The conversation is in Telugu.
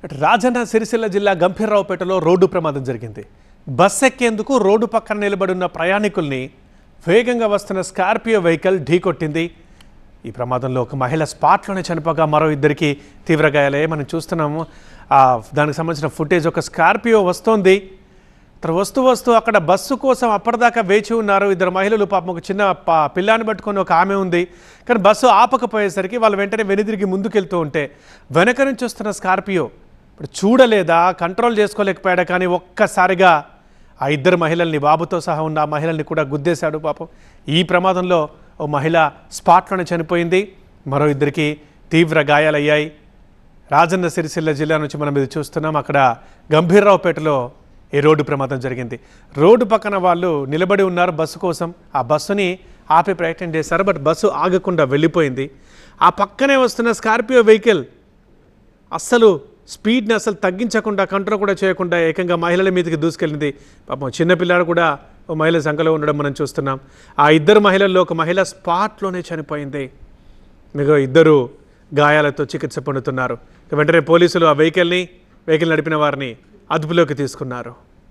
రాజన్న సిరిసిల్ల జిల్లా గంభీర్రావుపేటలో రోడ్డు ప్రమాదం జరిగింది. బస్ ఎక్కేందుకు రోడ్డు పక్కన నిలబడిన ప్రయాణికుల్ని వేగంగా వస్తున్న స్కార్పియో వెహికల్ ఢీకొట్టింది. ఈ ప్రమాదంలో ఒక మహిళ స్పాట్లోనే చనిపోగా మరో ఇద్దరికి తీవ్ర గాయాలయ్యాయి. మనం చూస్తున్నాము దానికి సంబంధించిన ఫుటేజ్. ఒక స్కార్పియో వస్తోంది. వస్తూ అక్కడ బస్సు కోసం అప్పటిదాకా వేచి ఉన్నారు ఇద్దరు మహిళలు. పాపం ఒక చిన్న పిల్లాన్ని పట్టుకొని ఒక ఆమె ఉంది. కానీ బస్సు ఆపకపోయేసరికి వాళ్ళు వెంటనే వెనుదిరిగి ముందుకెళ్తూ ఉంటే వెనక నుంచి వస్తున్న స్కార్పియో ఇప్పుడు చూడలేదా, కంట్రోల్ చేసుకోలేకపోయాడా, కానీ ఒక్కసారిగా ఆ ఇద్దరు మహిళల్ని, బాబుతో సహా ఉన్న ఆ మహిళల్ని కూడా గుద్దేశాడు. పాపం ఈ ప్రమాదంలో ఓ మహిళ స్పాట్లోనే చనిపోయింది. మరో ఇద్దరికి తీవ్ర గాయాలయ్యాయి. రాజన్న సిరిసిల్ల జిల్లా నుంచి మనం ఇది చూస్తున్నాం. అక్కడ గంభీర్రావుపేటలో ఈ రోడ్డు ప్రమాదం జరిగింది. రోడ్డు పక్కన వాళ్ళు నిలబడి ఉన్నారు బస్సు కోసం. ఆ బస్సుని ఆపే ప్రయత్నం చేశారు, బట్ బస్సు ఆగకుండా వెళ్ళిపోయింది. ఆ పక్కనే వస్తున్న స్కార్పియో వెహికల్ అస్సలు స్పీడ్ని తగ్గించకుండా, కంట్రోల్ కూడా చేయకుండా ఏకంగా మహిళల మీదకి దూసుకెళ్ళింది. పాపం చిన్నపిల్లాడు కూడా ఓ మహిళ సంఖ్యలో ఉండడం మనం చూస్తున్నాం. ఆ ఇద్దరు మహిళల్లో ఒక మహిళ స్పాట్లోనే చనిపోయింది. మిగతా ఇద్దరు గాయాలతో చికిత్స పొందుతున్నారు. వెంటనే పోలీసులు ఆ వెహికల్ నడిపిన వారిని అదుపులోకి తీసుకున్నారు.